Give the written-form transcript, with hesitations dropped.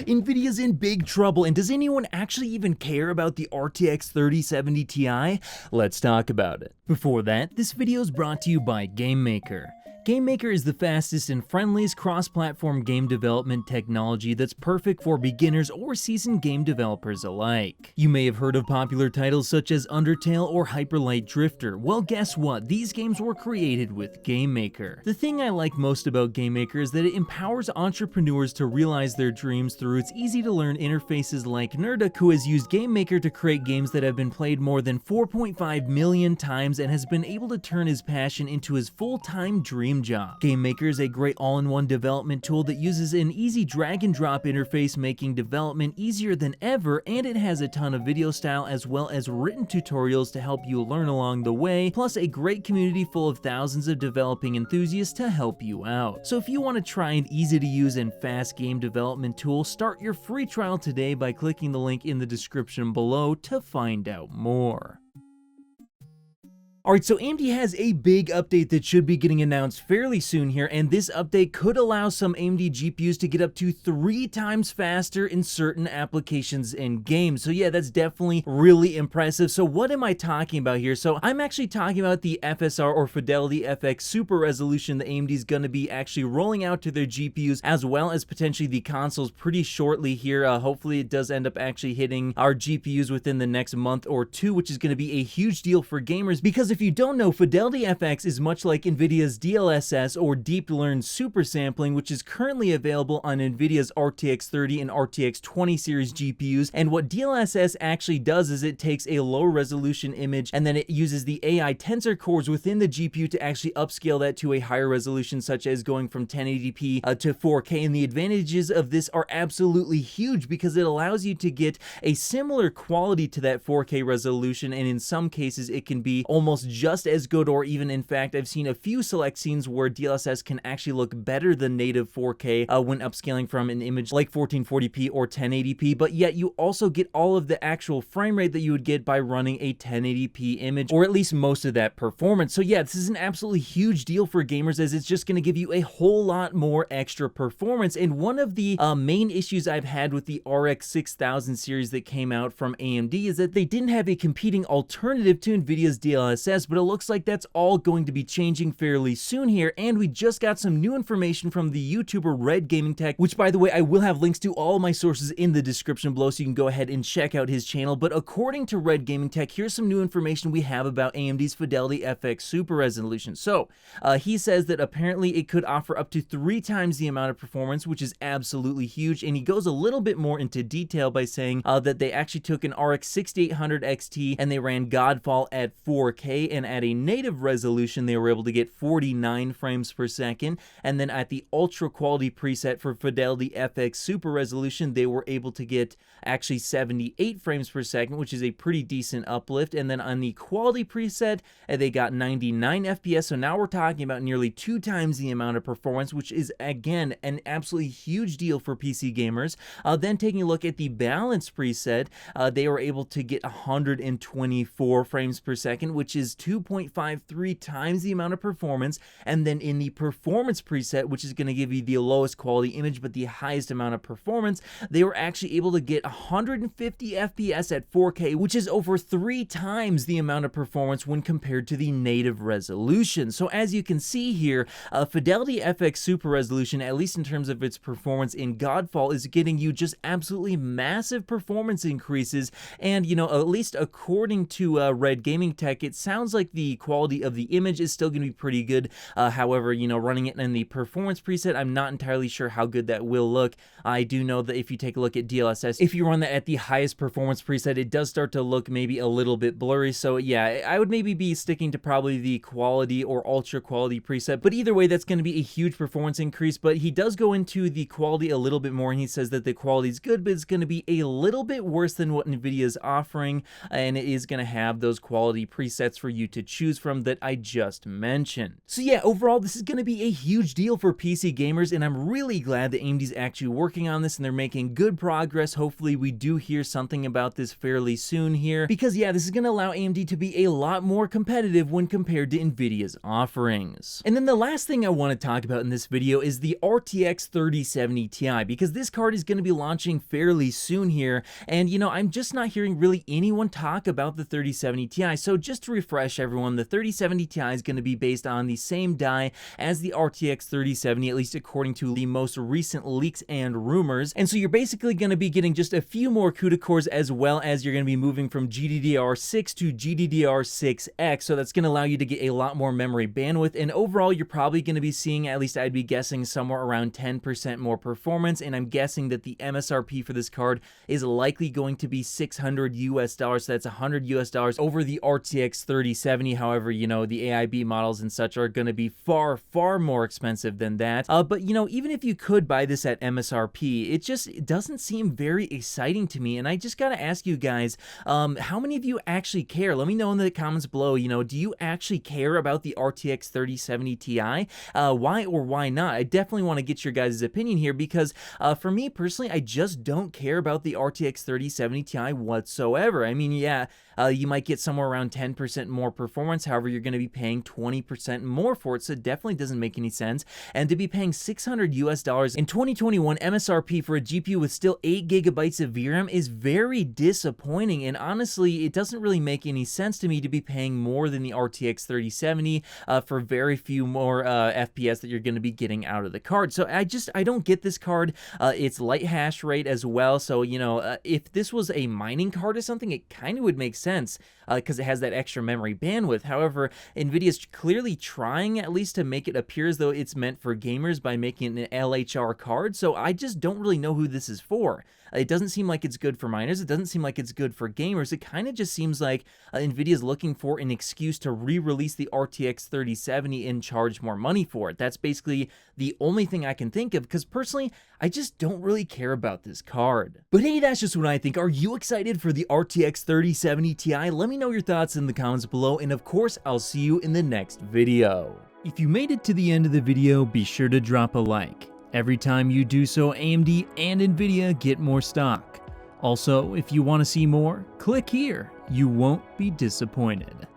Nvidia's in big trouble, and does anyone actually even care about the RTX 3070 Ti? Let's talk about it. Before that, this video is brought to you by GameMaker. GameMaker is the fastest and friendliest cross-platform game development technology that's perfect for beginners or seasoned game developers alike. You may have heard of popular titles such as Undertale or Hyper Light Drifter. Well, guess what? These games were created with GameMaker. The thing I like most about GameMaker is that it empowers entrepreneurs to realize their dreams through its easy-to-learn interfaces like Nerdic, who has used GameMaker to create games that have been played more than 4.5 million times and has been able to turn his passion into his full-time dream job. GameMaker is a great all-in-one development tool that uses an easy drag-and-drop interface, making development easier than ever, and it has a ton of video style as well as written tutorials to help you learn along the way, plus a great community full of thousands of developing enthusiasts to help you out. So if you want to try an easy-to-use and fast game development tool, start your free trial today by clicking the link in the description below to find out more. Alright, so AMD has a big update that should be getting announced fairly soon here, and this update could allow some AMD GPUs to get up to 3 times faster in certain applications and games. So yeah, that's definitely really impressive. So what am I talking about here? So I'm actually talking about the FSR or Fidelity FX Super Resolution that AMD is going to be actually rolling out to their GPUs, as well as potentially the consoles pretty shortly here. Hopefully it does end up actually hitting our GPUs within the next month or two, which is going to be a huge deal for gamers, because if you don't know, Fidelity FX is much like Nvidia's DLSS or Deep Learn Super Sampling, which is currently available on Nvidia's RTX 30 and RTX 20 series GPUs. And what DLSS actually does is it takes a low resolution image and then it uses the AI tensor cores within the GPU to actually upscale that to a higher resolution, such as going from 1080p to 4K. And the advantages of this are absolutely huge because it allows you to get a similar quality to that 4K resolution, and in some cases it can be almost just as good, or even in fact I've seen a few select scenes where DLSS can actually look better than native 4K when upscaling from an image like 1440p or 1080p, but yet you also get all of the actual frame rate that you would get by running a 1080p image, or at least most of that performance. So yeah, this is an absolutely huge deal for gamers, as it's just going to give you a whole lot more extra performance. And one of the main issues I've had with the RX 6000 series that came out from AMD is that they didn't have a competing alternative to Nvidia's DLSS, but it looks like that's all going to be changing fairly soon here. And we just got some new information from the YouTuber Red Gaming Tech, which, by the way, I will have links to all my sources in the description below, so you can go ahead and check out his channel. But according to Red Gaming Tech, here's some new information we have about AMD's Fidelity FX Super Resolution. So he says that apparently it could offer up to 3 times the amount of performance, which is absolutely huge. And he goes a little bit more into detail by saying that they actually took an RX 6800 XT and they ran Godfall at 4K, and at a native resolution they were able to get 49 frames per second, and then at the ultra quality preset for Fidelity FX Super Resolution they were able to get actually 78 frames per second, which is a pretty decent uplift. And then on the quality preset they got 99 FPS, so now we're talking about nearly 2 times the amount of performance, which is again an absolutely huge deal for PC gamers. Then taking a look at the balance preset, they were able to get 124 frames per second, which is 2.53 times the amount of performance. And then in the performance preset, which is going to give you the lowest quality image but the highest amount of performance, they were actually able to get 150 FPS at 4K, which is over 3 times the amount of performance when compared to the native resolution. So as you can see here, Fidelity FX Super Resolution, at least in terms of its performance in Godfall, is getting you just absolutely massive performance increases. And you know, at least according to Red Gaming Tech, it sounds like the quality of the image is still going to be pretty good. However, you know, running it in the performance preset, I'm not entirely sure how good that will look. I do know that if you take a look at DLSS, if you run that at the highest performance preset, it does start to look maybe a little bit blurry. So yeah, I would maybe be sticking to probably the quality or ultra quality preset, but either way, that's going to be a huge performance increase. But he does go into the quality a little bit more, and he says that the quality is good, but it's going to be a little bit worse than what Nvidia is offering, and it is going to have those quality presets for you to choose from that I just mentioned. So yeah, overall, this is going to be a huge deal for PC gamers, and I'm really glad that AMD's actually working on this and they're making good progress. Hopefully we do hear something about this fairly soon here, because yeah, this is going to allow AMD to be a lot more competitive when compared to Nvidia's offerings. And then the last thing I want to talk about in this video is the RTX 3070 Ti, because this card is going to be launching fairly soon here, and you know, I'm just not hearing really anyone talk about the 3070 Ti. So just to refresh everyone, the 3070 Ti is going to be based on the same die as the RTX 3070, at least according to the most recent leaks and rumors. And so you're basically going to be getting just a few more CUDA cores, as well as you're going to be moving from GDDR6 to GDDR6X. So that's going to allow you to get a lot more memory bandwidth. And overall, you're probably going to be seeing, at least I'd be guessing, somewhere around 10% more performance. And I'm guessing that the MSRP for this card is likely going to be $600 US. So that's $100 US over the RTX 3070. However, you know, the AIB models and such are going to be far, far more expensive than that. But you know, even if you could buy this at MSRP, it doesn't seem very exciting to me. And I just got to ask you guys, how many of you actually care? Let me know in the comments below, you know, do you actually care about the RTX 3070 Ti? Why or why not? I definitely want to get your guys' opinion here, because for me personally, I just don't care about the RTX 3070 Ti whatsoever. I mean, yeah, you might get somewhere around 10% more performance. However, you're going to be paying 20% more for it, so it definitely doesn't make any sense. And to be paying $600 US in 2021 MSRP for a GPU with still 8 gigabytes of VRAM is very disappointing. And honestly, it doesn't really make any sense to me to be paying more than the RTX 3070 for very few more FPS that you're going to be getting out of the card. So I don't get this card. It's light hash rate as well. So, you know, if this was a mining card or something, it kind of would make sense because it has that extra memory bandwidth. However, Nvidia's clearly trying at least to make it appear as though it's meant for gamers by making an LHR card. So I just don't really know who this is for. It doesn't seem like it's good for miners. It doesn't seem like it's good for gamers. It kind of just seems like Nvidia's looking for an excuse to re-release the RTX 3070 and charge more money for it. That's basically the only thing I can think of, because personally, I just don't really care about this card. But hey, that's just what I think. Are you excited for the RTX 3070 Ti? Let me know your thoughts in the comments below, and of course, I'll see you in the next video. If you made it to the end of the video, be sure to drop a like. Every time you do so, AMD and Nvidia get more stock. Also, if you want to see more, click here. You won't be disappointed.